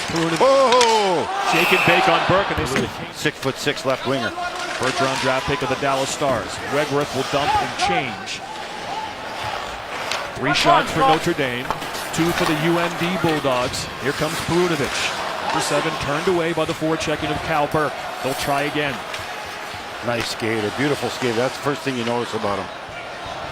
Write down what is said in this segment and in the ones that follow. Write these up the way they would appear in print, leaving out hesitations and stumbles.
Perunovich. Oh! Shake and bake on Burke, and they say 6'6" left winger. first round draft pick of the Dallas Stars. Wegworth will dump and change. 3 shots for Notre Dame, 2 for the UND Bulldogs. Here comes Perunovich. For 7, turned away by the forechecking of Cal Burke. They'll try again. Nice skater, beautiful skater. That's the first thing you notice about him.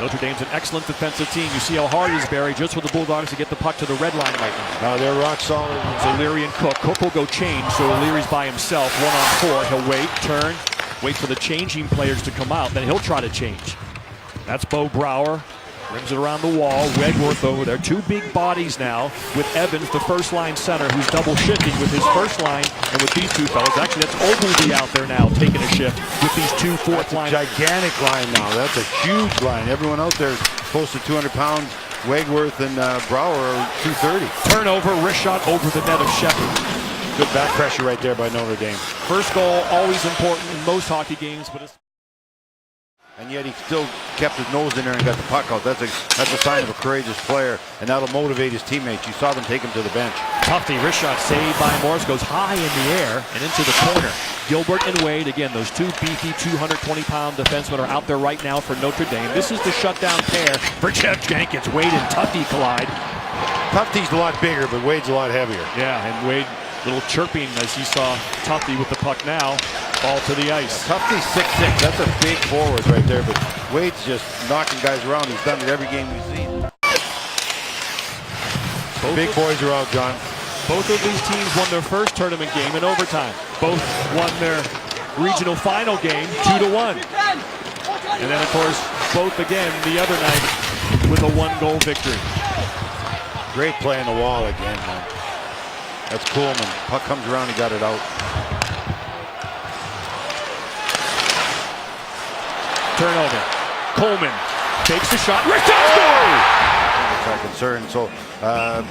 Notre Dame's an excellent defensive team. You see how hard it is, Barry, just for the Bulldogs to get the puck to the red line right now. No, they're rock solid. It's O'Leary and Cook. Cook will go change, so O'Leary's by himself, 1-on-4. He'll wait, turn, wait for the changing players to come out, then he'll try to change. That's Bo Brower. Rims it around the wall. Wegworth over there. 2 big bodies now with Evans, the first line center, who's double shifting with his first line and with these 2 fellas. Actually, that's Ogilvy out there now taking a shift with these 2 fourth line. Gigantic line now. That's a huge line. Everyone out there is close to 200 pounds. Wegworth and Brower are 230. Turnover, wrist shot over the net of Shepard. Good back pressure right there by Notre Dame. First goal, always important in most hockey games, but it's... And yet he still kept his nose in there and got the puck out. That's a sign of a courageous player, and that'll motivate his teammates. You saw them take him to the bench. Tufte, wrist shot saved by Morris, goes high in the air and into the corner. Gilbert and Wade, again, those 2 beefy 220-pound defensemen are out there right now for Notre Dame. This is the shutdown pair for Jeff Jenkins. Wade and Tufte collide. Tufte's a lot bigger, but Wade's a lot heavier. Yeah, and Wade, little chirping as he saw Tufte with the puck now. Ball to the ice. Tufte's 6'6". That's a big forward right there, but Wade's just knocking guys around. He's done it every game we've seen. The big boys are out, John. Both of these teams won their first tournament game in overtime. Both won their regional final game 2-1. And then, of course, both again the other night with a 1-goal victory. Great play on the wall again, man. That's Coleman. Puck comes around, he got it out. Turnover. Coleman takes the shot. Rick score! That's our concern. So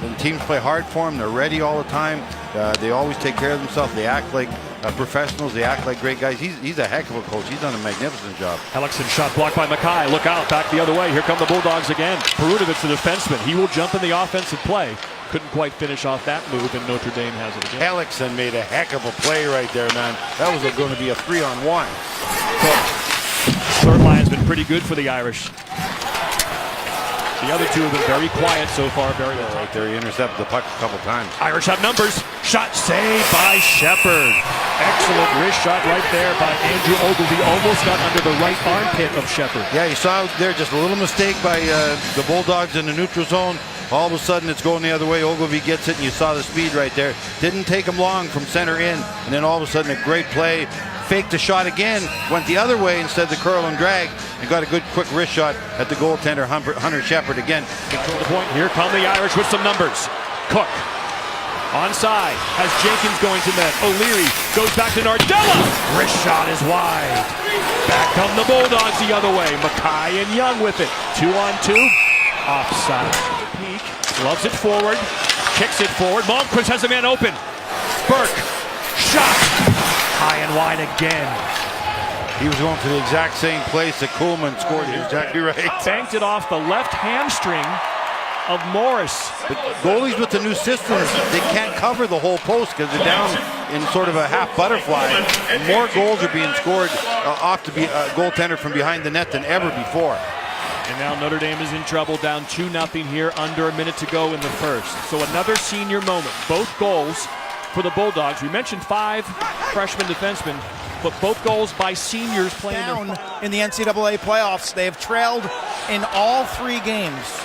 when teams play hard for them, they're ready all the time. They always take care of themselves. They act like professionals. They act like great guys. He's a heck of a coach. He's done a magnificent job. Hellickson shot blocked by Mackay. Look out, back the other way. Here come the Bulldogs again. Perunovich, the defenseman. He will jump in the offensive play. Couldn't quite finish off that move, and Notre Dame has it again. Hellickson made a heck of a play right there, man. That was going to be a 3-on-1. Third line's been pretty good for the Irish. The other 2 have been very quiet so far. Very well. Right there, he intercepted the puck a couple times. Irish have numbers. Shot saved by Shepard. Excellent wrist shot right there by Andrew Ogilvy. Almost got under the right armpit of Shepard. Yeah, you saw there just a little mistake by the Bulldogs in the neutral zone. All of a sudden it's going the other way. Ogilvy gets it, and you saw the speed right there. Didn't take him long from center in, and then all of a sudden a great play. Faked the shot again, went the other way instead of the curl and drag, and got a good quick wrist shot at the goaltender, Hunter Shepard again. Control the point. Here come the Irish with some numbers. Cook onside, has Jenkins going to net. O'Leary goes back to Nardella. Wrist shot is wide. Back come the Bulldogs the other way. Mackay and Young with it. 2-on-2. Offside. Peak. Loves it forward. Kicks it forward. Malmquist has a man open. Burke. Shot. High and wide again. He was going for the exact same place that Coleman scored. You're exactly right. Banked it off the left hamstring of Morris. But goalies with the new systems, they can't cover the whole post because they're down in sort of a half butterfly. And more goals are being scored off to be a goaltender from behind the net than ever before. And now Notre Dame is in trouble, down 2-0 here, under a minute to go in the first. So another senior moment. Both goals for the Bulldogs. We mentioned 5 freshman defensemen, but both goals by seniors playing down in the NCAA playoffs. They have trailed in all 3 games.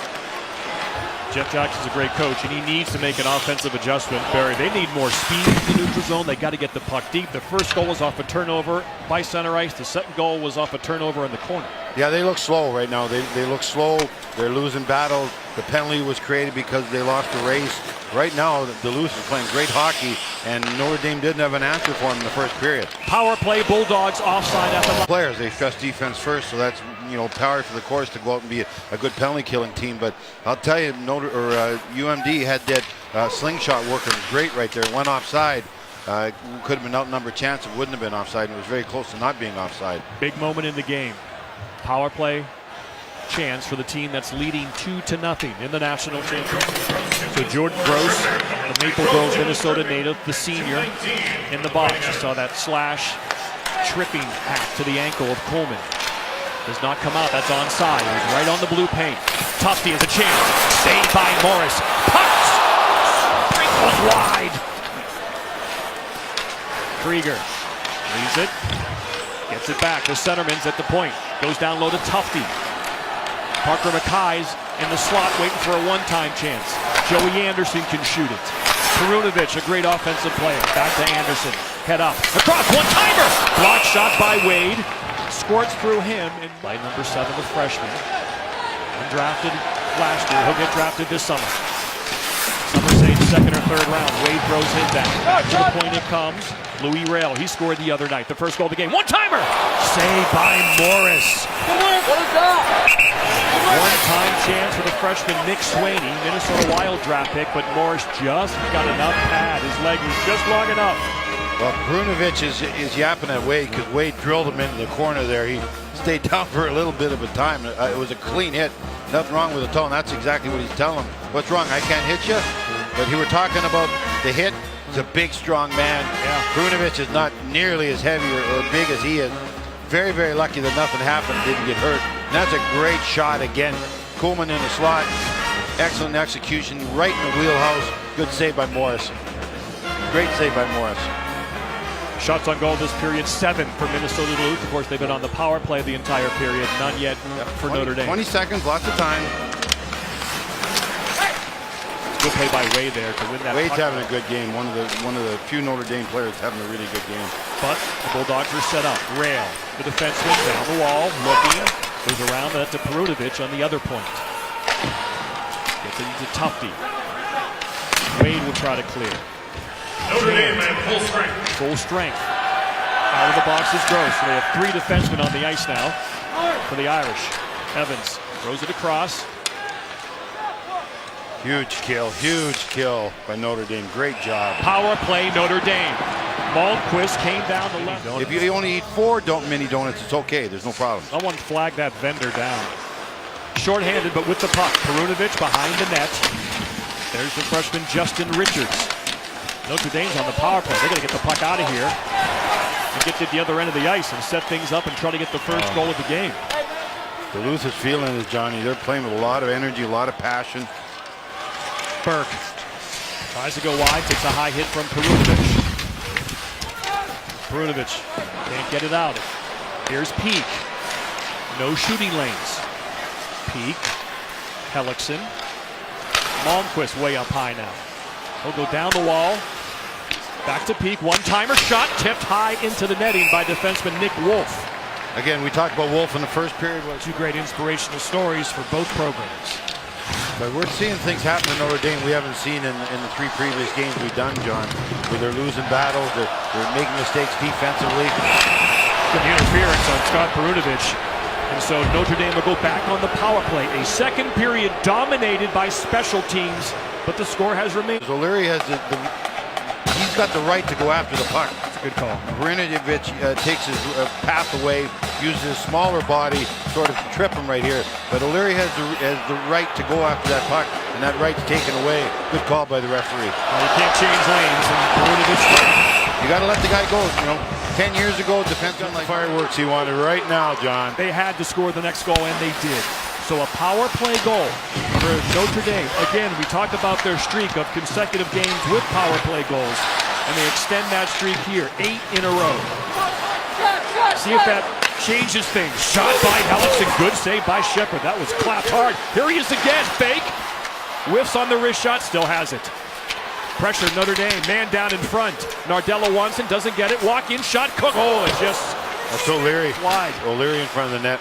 Jeff Jackson's a great coach, and he needs to make an offensive adjustment. Barry, they need more speed in the neutral zone. They got to get the puck deep. The first goal was off a turnover by center ice. The second goal was off a turnover in the corner. Yeah, they look slow right now. They look slow. They're losing battles. The penalty was created because they lost the race. Right now, Duluth is playing great hockey, and Notre Dame didn't have an answer for him in the first period. Power play, Bulldogs offside at the players. They stress defense first, so that's power for the course to go out and be a good penalty killing team. But I'll tell you, UMD had that slingshot working great right there. Went offside. Could have been outnumbered chance. It wouldn't have been offside. It was very close to not being offside. Big moment in the game. Power play chance for the team that's leading 2-0 in the national championship. So Jordan Gross The Maple Grove, Minnesota native, the senior, in the box. You saw that slash, tripping hack to the ankle of Coleman. Does not come out, that's onside. It was right on the blue paint. Tufte has a chance. Saved by Morris. Pucks! Sprinkles wide. Krieger leaves it. Gets it back. The centerman's at the point. Goes down low to Tufte. Parker McKay's in the slot waiting for a one-time chance. Joey Anderson can shoot it. Perunovich, a great offensive player. Back to Anderson. Head up. Across. One-timer. Block shot by Wade. Squirts through him. And by number 7, the freshman. Undrafted last year. He'll get drafted this summer. Some say second or third round. Wade throws him down. Back to the point it comes. Louis Rail, he scored the other night. The first goal of the game. One-timer! Saved by Morris. What is that? One-time chance for the freshman Nick Swaney, Minnesota Wild draft pick, but Morris just got enough pad. His leg was just long enough. Well, Perunovich is yapping at Wade because Wade drilled him into the corner there. He stayed down for a little bit of a time. It was a clean hit. Nothing wrong with the toe, and that's exactly what he's telling him. What's wrong? I can't hit you? But he were talking about the hit. He's a big, strong man. Yeah. Perunovich is not nearly as heavy or big as he is. Very, very lucky that nothing happened, didn't get hurt. And that's a great shot again. Coleman in the slot. Excellent execution, right in the wheelhouse. Good save by Morris. Great save by Morris. Shots on goal this period, 7 for Minnesota Duluth. Of course, they've been on the power play the entire period. None yet for Notre Dame. 20 seconds, lots of time. Good play by Wade there to win that. Wade's puck. having a good game. One of the few Notre Dame players having a really good game. But the Bulldogs are set up. Rail, the defenseman down the wall, looking, goes around, but that's to Perunovich on the other point. Gets it into Tufte. Wade will try to clear. Notre Dame at full strength. Full strength. Out of the box is Gross. So they have 3 defensemen on the ice now for the Irish. Evans throws it across. Huge kill by Notre Dame. Great job. Power play Notre Dame. Malmquist came down the left. If you only eat 4 mini donuts, it's okay. There's no problem. Someone flagged that vendor down. Short-handed, but with the puck. Perunovich behind the net. There's the freshman Justin Richards. Notre Dame's on the power play. They're going to get the puck out of here and get to the other end of the ice and set things up and try to get the first goal of the game. Duluth is feeling it, Johnny. They're playing with a lot of energy, a lot of passion. Burke tries to go wide, takes a high hit from Perunovich. Perunovich can't get it out. Here's Peak. No shooting lanes. Peak. Hellickson. Malmquist way up high now. He'll go down the wall. Back to Peak. One-timer shot tipped high into the netting by defenseman Nick Wolf. Again, we talked about Wolf in the first period. 2 great inspirational stories for both programs. But we're seeing things happen in Notre Dame we haven't seen in the 3 previous games we've done, John. Where they're losing battles, they're making mistakes defensively. Good interference on Scott Perunovich. And so Notre Dame will go back on the power play. A second period dominated by special teams, but the score has remained. O'Leary has he's got the right to go after the puck. That's a good call. Perunovich takes his path away, uses his smaller body sort of to trip him right here. But O'Leary has the right to go after that puck, and that right's taken away. Good call by the referee. Well, you can't change lanes, and Perunovich. You got to let the guy go. 10 years ago, defense on like fireworks he wanted right now, John. They had to score the next goal, and they did. So a power play goal for Notre Dame. Again, we talked about their streak of consecutive games with power play goals, and they extend that streak here, 8 in a row. See if that changes things. Shot by Hellickson, good save by Shepard. That was clapped hard. Here he is again, fake. Whiffs on the wrist shot, still has it. Pressure Notre Dame, man down in front. Nardella wants it, doesn't get it. Walk-in shot, Cook. Oh, it just That's O'Leary. wide. O'Leary in front of the net.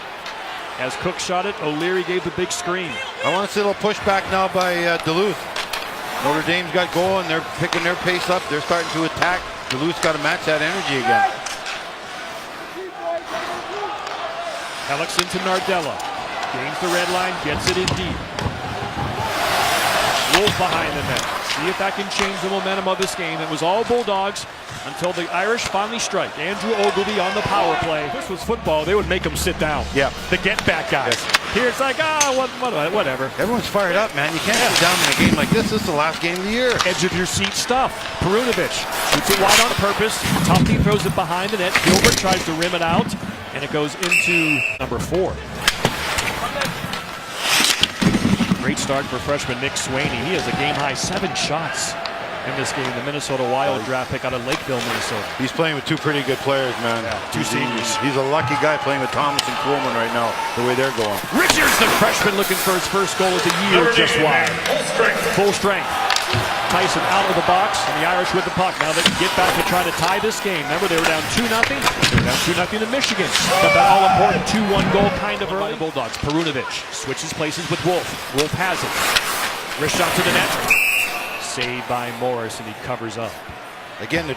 As Cook shot it, O'Leary gave the big screen. I want to see a little pushback now by Duluth. Notre Dame's got going. They're picking their pace up. They're starting to attack. Duluth's got to match that energy again. Hellickson to Nardella. Gains the red line, gets it in deep. Wolf behind the net. See if that can change the momentum of this game. It was all Bulldogs until the Irish finally strike. Andrew Ogilvy on the power play. If this was football, they would make him sit down. Yeah. The get-back guys. Yes. Here it's like, whatever. Everyone's fired up, man. You can't sit down in a game like this. This is the last game of the year. Edge of your seat stuff. Perunovich shoots it wide on purpose. Tuffy throws it behind the net. Gilbert tries to rim it out, and it goes into number 4. Great start for freshman Nick Swaney. He has a game-high 7 shots in this game. The Minnesota Wild draft pick out of Lakeville, Minnesota. He's playing with 2 pretty good players, man. Yeah, 2 seniors. He's a lucky guy playing with Thomas and Kuhlman right now, the way they're going. Richards, the freshman, looking for his first goal of the year, just wide. Full strength. Tyson out of the box, and the Irish with the puck. Now they can get back to try to tie this game. Remember, they were down 2-0. They were down 2-0 to Michigan. Got that all-important 2-1 goal kind of early. Bulldogs. Perunovich switches places with Wolf. Wolf has it. Wrist shot to the net. Saved by Morris, and he covers up. Again, the